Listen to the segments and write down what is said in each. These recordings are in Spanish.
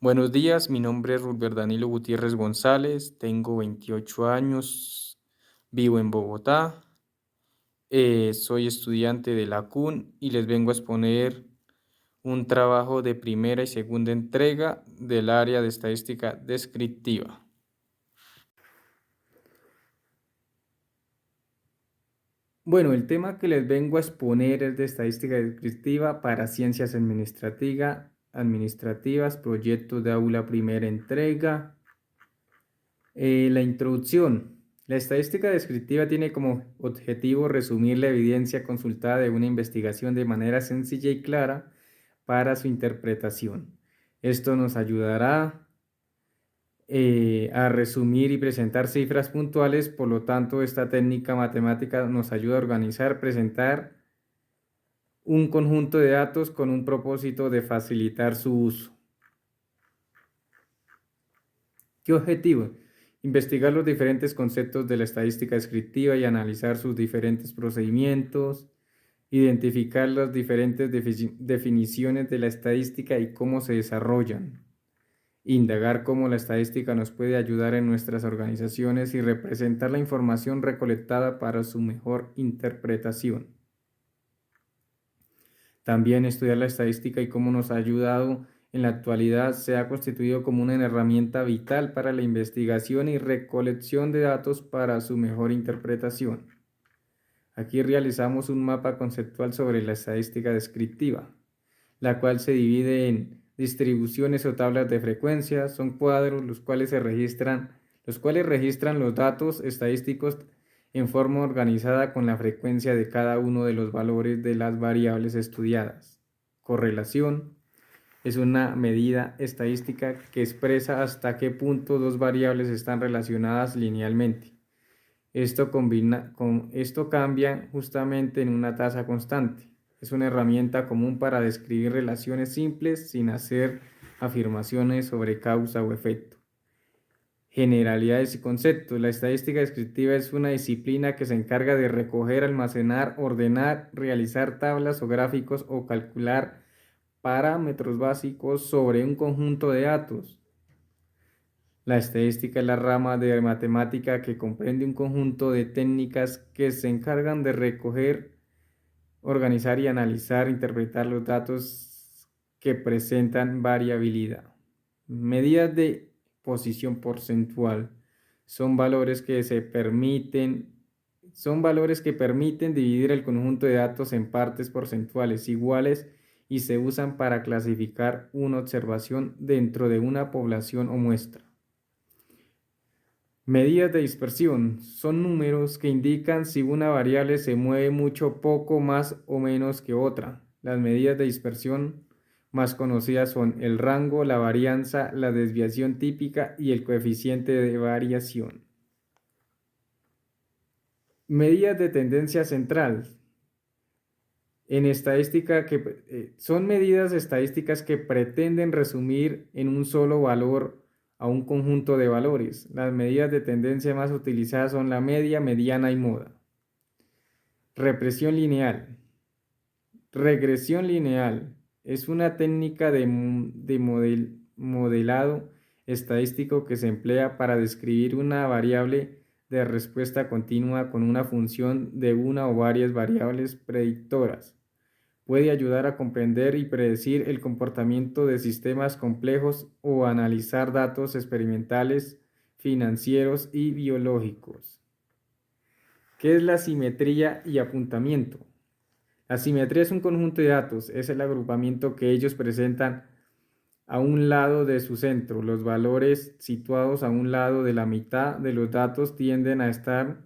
Buenos días, mi nombre es Rubén Danilo Gutiérrez González, tengo 28 años, vivo en Bogotá, soy estudiante de la CUN y les vengo a exponer un trabajo de primera y segunda entrega del área de estadística descriptiva. Bueno, el tema que les vengo a exponer es de estadística descriptiva para ciencias administrativas, proyectos de aula primera entrega. La introducción. La estadística descriptiva tiene como objetivo resumir la evidencia consultada de una investigación de manera sencilla y clara para su interpretación. Esto nos ayudará a resumir y presentar cifras puntuales, por lo tanto, esta técnica matemática nos ayuda a organizar, presentar un conjunto de datos con un propósito de facilitar su uso. ¿Qué objetivo? Investigar los diferentes conceptos de la estadística descriptiva y analizar sus diferentes procedimientos, identificar las diferentes definiciones de la estadística y cómo se desarrollan, indagar cómo la estadística nos puede ayudar en nuestras organizaciones y representar la información recolectada para su mejor interpretación. También estudiar la estadística y cómo nos ha ayudado en la actualidad se ha constituido como una herramienta vital para la investigación y recolección de datos para su mejor interpretación. Aquí realizamos un mapa conceptual sobre la estadística descriptiva, la cual se divide en distribuciones o tablas de frecuencia. Son cuadros los cuales registran los datos estadísticos en forma organizada con la frecuencia de cada uno de los valores de las variables estudiadas. Correlación es una medida estadística que expresa hasta qué punto dos variables están relacionadas linealmente. Esto cambia justamente en una tasa constante. Es una herramienta común para describir relaciones simples sin hacer afirmaciones sobre causa o efecto. Generalidades y conceptos. La estadística descriptiva es una disciplina que se encarga de recoger, almacenar, ordenar, realizar tablas o gráficos o calcular parámetros básicos sobre un conjunto de datos. La estadística es la rama de matemática que comprende un conjunto de técnicas que se encargan de recoger, organizar y analizar, interpretar los datos que presentan variabilidad. Medidas de posición porcentual son valores que permiten dividir el conjunto de datos en partes porcentuales iguales y se usan para clasificar una observación dentro de una población o muestra. Medidas de dispersión son números que indican si una variable se mueve mucho, poco, más o menos que otra. Las medidas de dispersión más conocidas son el rango, la varianza, la desviación típica y el coeficiente de variación. Medidas de tendencia central. En estadística son medidas estadísticas que pretenden resumir en un solo valor a un conjunto de valores. Las medidas de tendencia más utilizadas son la media, mediana y moda. Regresión lineal. Regresión lineal es una técnica de modelado estadístico que se emplea para describir una variable de respuesta continua con una función de una o varias variables predictoras. Puede ayudar a comprender y predecir el comportamiento de sistemas complejos o analizar datos experimentales, financieros y biológicos. ¿Qué es la simetría y apuntamiento? La simetría es un conjunto de datos, es el agrupamiento que ellos presentan a un lado de su centro. Los valores situados a un lado de la mitad de los datos tienden a estar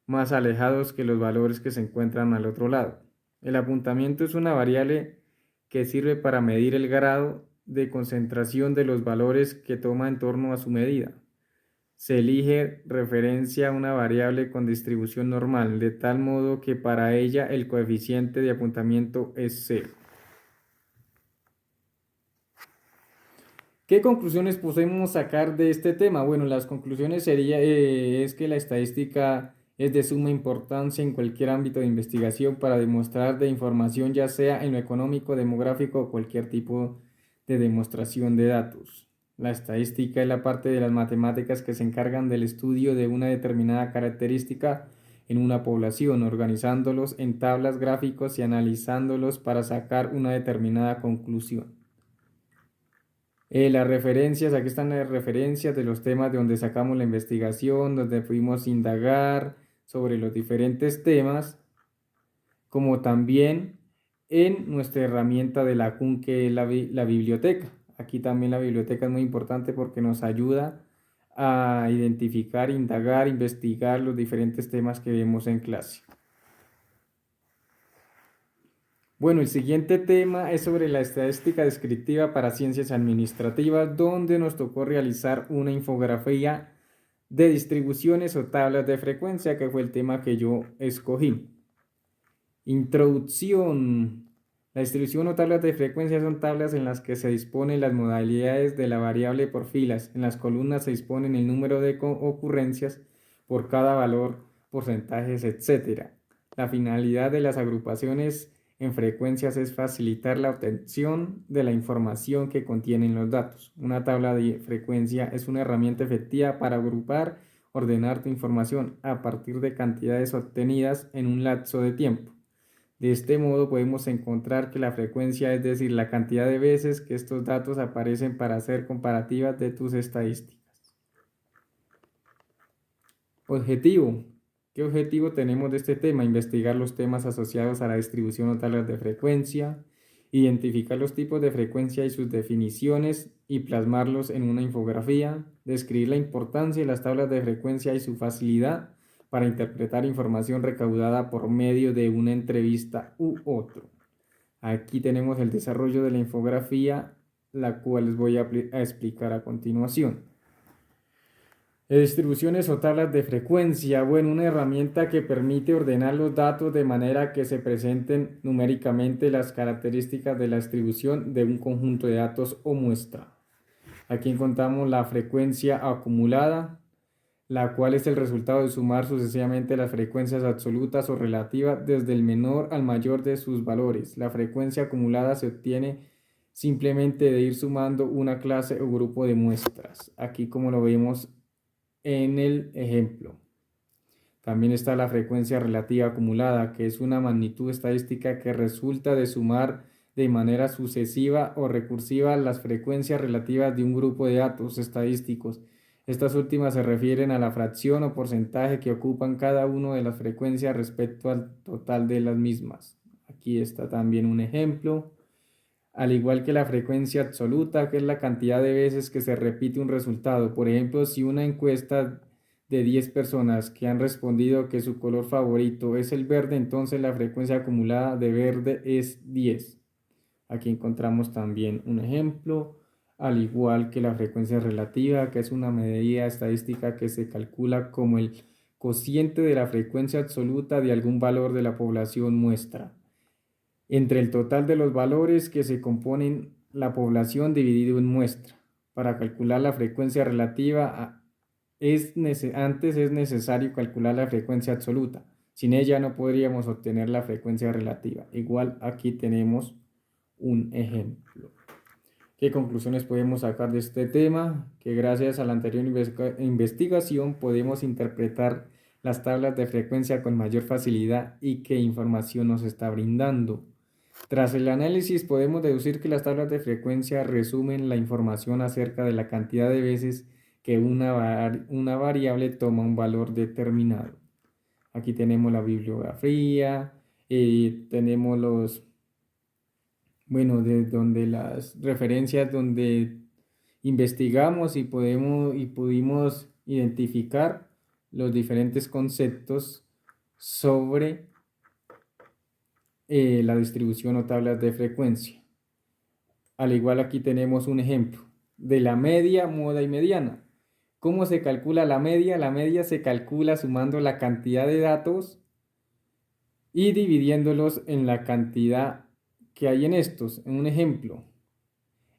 más alejados que los valores que se encuentran al otro lado. El apuntamiento es una variable que sirve para medir el grado de concentración de los valores que toma en torno a su medida. Se elige referencia a una variable con distribución normal, de tal modo que para ella el coeficiente de apuntamiento es 0. ¿Qué conclusiones podemos sacar de este tema? Bueno, las conclusiones es que la estadística es de suma importancia en cualquier ámbito de investigación para demostrar de información, ya sea en lo económico, demográfico o cualquier tipo de demostración de datos. La estadística es la parte de las matemáticas que se encargan del estudio de una determinada característica en una población, organizándolos en tablas gráficos y analizándolos para sacar una determinada conclusión. Las referencias, aquí están las referencias de los temas de donde sacamos la investigación, donde pudimos indagar sobre los diferentes temas, como también en nuestra herramienta de la CUN, que es la biblioteca. Aquí también la biblioteca es muy importante porque nos ayuda a identificar, indagar, investigar los diferentes temas que vemos en clase. Bueno, el siguiente tema es sobre la estadística descriptiva para ciencias administrativas, donde nos tocó realizar una infografía de distribuciones o tablas de frecuencia, que fue el tema que yo escogí. Introducción. La distribución o tablas de frecuencia son tablas en las que se disponen las modalidades de la variable por filas. En las columnas se disponen el número de ocurrencias por cada valor, porcentajes, etc. La finalidad de las agrupaciones en frecuencias es facilitar la obtención de la información que contienen los datos. Una tabla de frecuencia es una herramienta efectiva para agrupar, ordenar tu información a partir de cantidades obtenidas en un lapso de tiempo. De este modo podemos encontrar que la frecuencia, es decir, la cantidad de veces que estos datos aparecen para hacer comparativas de tus estadísticas. Objetivo. ¿Qué objetivo tenemos de este tema? Investigar los temas asociados a la distribución o tablas de frecuencia, identificar los tipos de frecuencia y sus definiciones y plasmarlos en una infografía, describir la importancia de las tablas de frecuencia y su facilidad para interpretar información recaudada por medio de una entrevista u otro. Aquí tenemos el desarrollo de la infografía, la cual les voy a explicar a continuación. Distribuciones o tablas de frecuencia. Bueno, una herramienta que permite ordenar los datos de manera que se presenten numéricamente las características de la distribución de un conjunto de datos o muestra. Aquí encontramos la frecuencia acumulada, la cual es el resultado de sumar sucesivamente las frecuencias absolutas o relativas desde el menor al mayor de sus valores. La frecuencia acumulada se obtiene simplemente de ir sumando una clase o grupo de muestras. Aquí, como lo vemos en el ejemplo. También está la frecuencia relativa acumulada, que es una magnitud estadística que resulta de sumar de manera sucesiva o recursiva las frecuencias relativas de un grupo de datos estadísticos. Estas últimas se refieren a la fracción o porcentaje que ocupan cada una de las frecuencias respecto al total de las mismas. Aquí está también un ejemplo. Al igual que la frecuencia absoluta, que es la cantidad de veces que se repite un resultado. Por ejemplo, si una encuesta de 10 personas que han respondido que su color favorito es el verde, entonces la frecuencia acumulada de verde es 10. Aquí encontramos también un ejemplo, al igual que la frecuencia relativa, que es una medida estadística que se calcula como el cociente de la frecuencia absoluta de algún valor de la población muestra entre el total de los valores que se componen la población dividido en muestra. Para calcular la frecuencia relativa, antes es necesario calcular la frecuencia absoluta. Sin ella no podríamos obtener la frecuencia relativa. Igual aquí tenemos un ejemplo. ¿Qué conclusiones podemos sacar de este tema? Que gracias a la anterior investigación podemos interpretar las tablas de frecuencia con mayor facilidad y qué información nos está brindando. Tras el análisis podemos deducir que las tablas de frecuencia resumen la información acerca de la cantidad de veces que una variable toma un valor determinado. Aquí tenemos la bibliografía, tenemos de donde las referencias donde investigamos y pudimos identificar los diferentes conceptos sobre la distribución o tablas de frecuencia. Al igual aquí tenemos un ejemplo de la media, moda y mediana. ¿Cómo se calcula la media? La media se calcula sumando la cantidad de datos y dividiéndolos en la cantidad que hay en estos. En un ejemplo,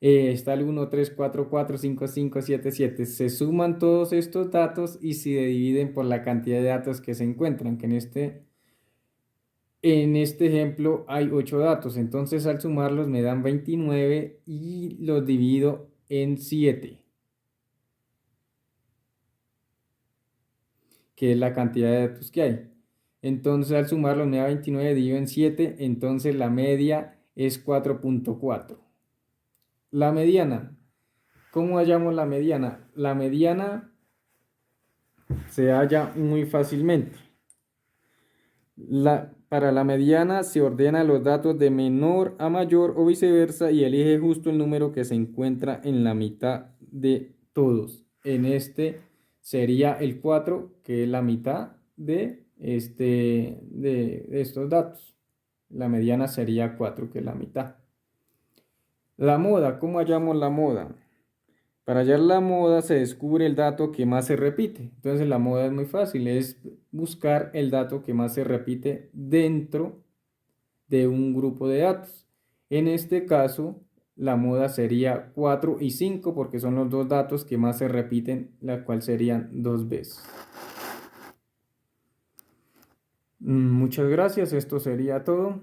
está el 1, 3, 4, 4, 5, 5, 7, 7. Se suman todos estos datos y se dividen por la cantidad de datos que se encuentran, que en este En este ejemplo hay 8 datos, entonces al sumarlos me dan 29 y los divido en 7, que es la cantidad de datos que hay. Entonces al sumarlos me da 29 dividido en 7, entonces la media es 4.4. La mediana. ¿Cómo hallamos la mediana? La mediana se halla muy fácilmente. Para la mediana se ordena los datos de menor a mayor o viceversa y elige justo el número que se encuentra en la mitad de todos. En este sería el 4, que es la mitad de estos datos. La mediana sería 4, que es la mitad. La moda, ¿cómo hallamos la moda? Para hallar la moda se descubre el dato que más se repite. Entonces la moda es muy fácil, es buscar el dato que más se repite dentro de un grupo de datos. En este caso, la moda sería 4 y 5 porque son los dos datos que más se repiten, la cual serían 2 veces. Muchas gracias, esto sería todo.